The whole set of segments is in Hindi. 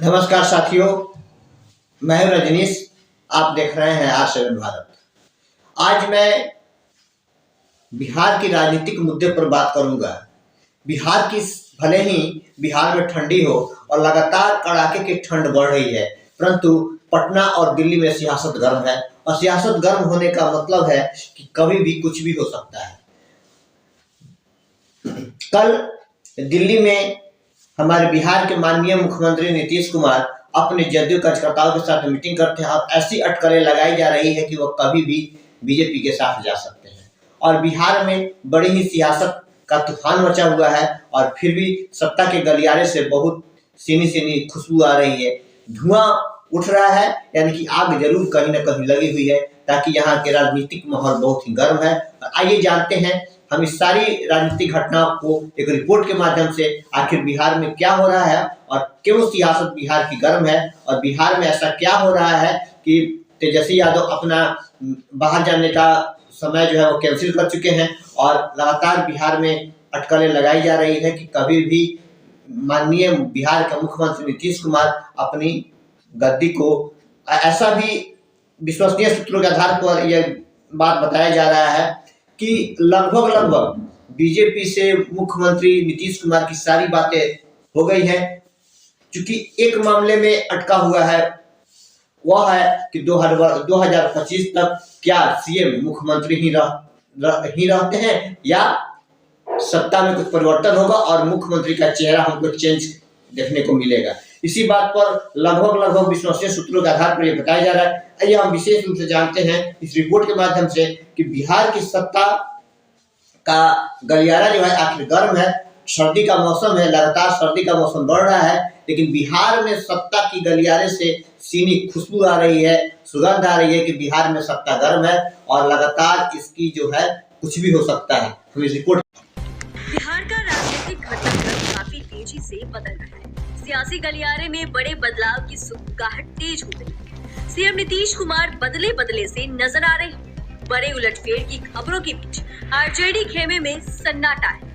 नमस्कार साथियों, मैं हूं रजनीश। आप देख रहे हैं R7 भारत। आज मैं बिहार की राजनीतिक मुद्दे पर बात करूंगा। बिहार की भले ही बिहार में ठंडी हो और लगातार कड़ाके की ठंड बढ़ रही है, परंतु पटना और दिल्ली में सियासत गर्म है और सियासत गर्म होने का मतलब है कि कभी भी कुछ भी हो सकता है। कल दिल्ली में हमारे बिहार के माननीय मुख्यमंत्री नीतीश कुमार अपने जदयू कार्यकर्ताओं के साथ मीटिंग करते हैं और ऐसी अटकलें लगाई जा रही है कि वो कभी भी बीजेपी के साथ जा सकते हैं। और बिहार में बड़ी ही सियासत का तूफान मचा हुआ है और फिर भी सत्ता के गलियारे से बहुत सीनी सीनी खुशबू आ रही है, धुआं उठ रहा है, यानी कि आग जरूर कहीं न कहीं लगी हुई है, ताकि यहाँ के राजनीतिक माहौल बहुत ही गर्म है। आइए जानते हैं हम इस सारी राजनीतिक घटनाओं को एक रिपोर्ट के माध्यम से, आखिर बिहार में क्या हो रहा है और क्यों सियासत बिहार की गर्म है और बिहार में ऐसा क्या हो रहा है कि तेजस्वी यादव अपना बाहर जाने का समय जो है वो कैंसिल कर चुके हैं और लगातार बिहार में अटकलें लगाई जा रही है कि कभी भी माननीय बिहार के मुख्यमंत्री नीतीश कुमार अपनी गद्दी को, ऐसा भी विश्वसनीय सूत्रों के आधार पर यह बात बताया जा रहा है कि लगभग बीजेपी से मुख्यमंत्री नीतीश कुमार की सारी बातें हो गई हैं। क्योंकि एक मामले में अटका हुआ है, वह है कि 2025 तक क्या सीएम मुख्यमंत्री ही रहते हैं या सत्ता में कुछ परिवर्तन होगा और मुख्यमंत्री का चेहरा हमको चेंज देखने को मिलेगा। इसी बात पर लगभग विश्वसनीय सूत्रों के आधार पर यह बताया जा रहा है। आइए हम विशेष रूप से जानते हैं इस रिपोर्ट के माध्यम से कि बिहार की सत्ता का गलियारा जो है आखिर गर्म है। सर्दी का मौसम है, लगातार सर्दी का मौसम बढ़ रहा है, लेकिन बिहार में सत्ता की गलियारे से सीनी खुशबू आ रही है, सुगंध आ रही है कि बिहार में सत्ता गर्म है और लगातार इसकी जो है कुछ भी हो सकता है। हम इस रिपोर्ट बिहार का राजनीतिक घटनाक्रम काफी तेजी से बदल रहा है। सियासी गलियारे में बड़े बदलाव की सुगंध तेज हो गई है। सीएम नीतीश कुमार बदले से नजर आ रहे हैं। बड़े उलटफेर की खबरों के बीच आरजेडी खेमे में सन्नाटा है।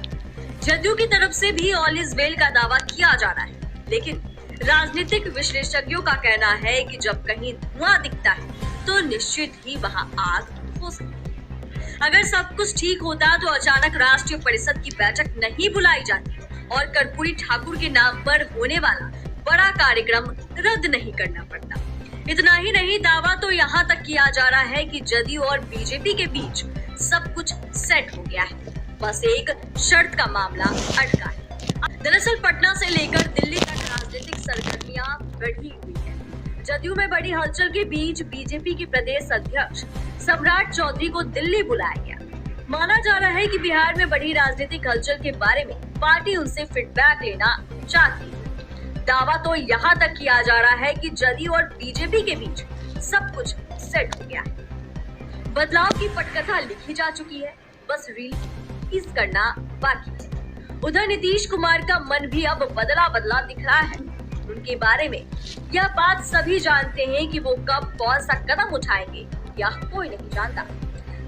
जदयू की तरफ से भी ऑल इज वेल का दावा किया जा रहा है, लेकिन राजनीतिक विशेषज्ञों का कहना है कि जब कहीं धुआं दिखता है तो निश्चित ही वहां आग हो सकती है। अगर सब कुछ ठीक होता तो अचानक राष्ट्रीय परिषद की बैठक नहीं बुलाई जाती और कर्पूरी ठाकुर के नाम पर होने वाला बड़ा कार्यक्रम रद्द नहीं करना पड़ता। इतना ही नहीं, दावा तो यहाँ तक किया जा रहा है कि जदयू और बीजेपी के बीच सब कुछ सेट हो गया है, बस एक शर्त का मामला अटका है। दरअसल पटना से लेकर दिल्ली तक राजनीतिक सरगर्मियां बढ़ी हुई है। जदयू में बड़ी हलचल के बीच बीजेपी के प्रदेश अध्यक्ष सम्राट चौधरी को दिल्ली बुलाया गया। माना जा रहा है कि बिहार में बढ़ी राजनीतिक हलचल के बारे में पार्टी उनसे फीडबैक लेना चाहती है। दावा तो यहाँ तक किया जा रहा है कि जदयू और बीजेपी के बीच सब कुछ सेट हो गया है। बदलाव की पटकथा लिखी जा चुकी है, बस रिलीज करना बाकी है। उधर नीतीश कुमार का मन भी अब बदला दिख रहा है। उनके बारे में यह बात सभी जानते हैं कि वो कब कौन सा कदम उठाएंगे यह कोई नहीं जानता।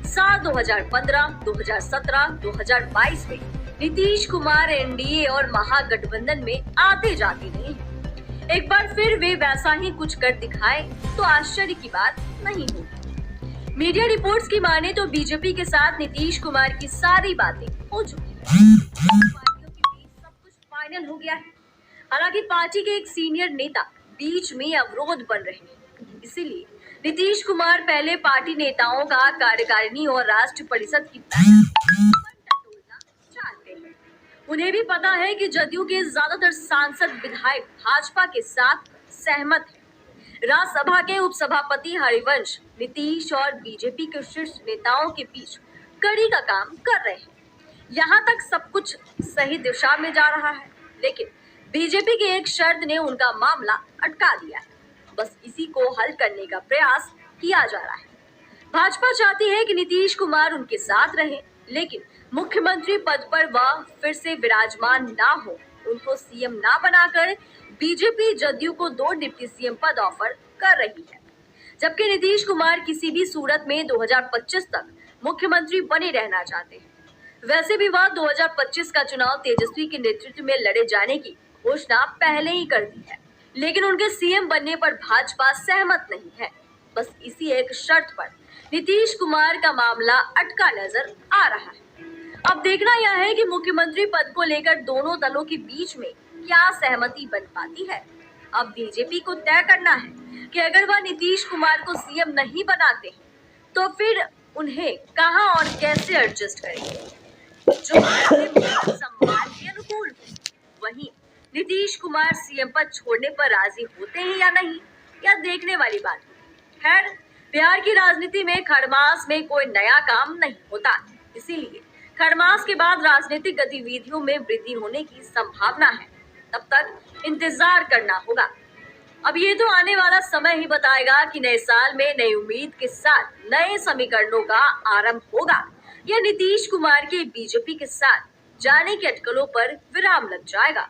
साल 2015, 2017, 2022 में नीतीश कुमार एनडीए और महागठबंधन में आते जाते नहीं हैं। एक बार फिर वे वैसा ही कुछ कर दिखाएं तो आश्चर्य की बात नहीं होगी। मीडिया रिपोर्ट्स की माने तो बीजेपी के साथ नीतीश कुमार की सारी बातें हो चुकी हैं। पार्टियों के बीच सब कुछ फाइनल हो गया है। हालांकि पार्टी के एक सीनियर नेता बीच में अवरोध बन रहे हैं, इसीलिए नीतीश कुमार पहले पार्टी नेताओं का कार्यकारिणी और राष्ट्रीय परिषद की चाहते हैं। उन्हें भी पता है कि जदयू के ज्यादातर सांसद विधायक भाजपा के साथ सहमत हैं। राज्यसभा के उपसभापति हरिवंश नीतीश और बीजेपी के शीर्ष नेताओं के बीच कड़ी का काम कर रहे हैं। यहाँ तक सब कुछ सही दिशा में जा रहा है, लेकिन बीजेपी की एक शर्त ने उनका मामला अटका दिया है। बस इसी को हल करने का प्रयास किया जा रहा है। भाजपा चाहती है कि नीतीश कुमार उनके साथ रहे, लेकिन मुख्यमंत्री पद पर वह फिर से विराजमान ना हो। उनको सीएम ना बनाकर बीजेपी जदयू को 2 डिप्टी सीएम पद ऑफर कर रही है, जबकि नीतीश कुमार किसी भी सूरत में 2025 तक मुख्यमंत्री बने रहना चाहते हैं। वैसे भी वह 2025 का चुनाव तेजस्वी के नेतृत्व में लड़े जाने की घोषणा पहले ही कर दी है। लेकिन उनके सीएम बनने पर भाजपा सहमत नहीं है। बस इसी एक शर्त पर नीतीश कुमार का मामला अटका नजर आ रहा है। अब देखना यह है कि मुख्यमंत्री पद को लेकर दोनों दलों के बीच में क्या सहमति बन पाती है। अब बीजेपी को तय करना है कि अगर वह नीतीश कुमार को सीएम नहीं बनाते तो फिर उन्हें कहां और कैसे एडजस्ट करेंगे जो सम्मान के अनुकूल हो। वहीं नीतीश कुमार सीएम पद छोड़ने पर राजी होते हैं या नहीं, यह देखने वाली बात है। खैर, बिहार की राजनीति में खड़मास में कोई नया काम नहीं होता, इसीलिए खड़मास के बाद राजनीतिक गतिविधियों में वृद्धि होने की संभावना है। तब तक इंतजार करना होगा। अब ये तो आने वाला समय ही बताएगा कि नए साल में नई उम्मीद के साथ नए समीकरणों का आरंभ होगा या नीतीश कुमार के बीजेपी के साथ जाने की अटकलों पर विराम लग जाएगा।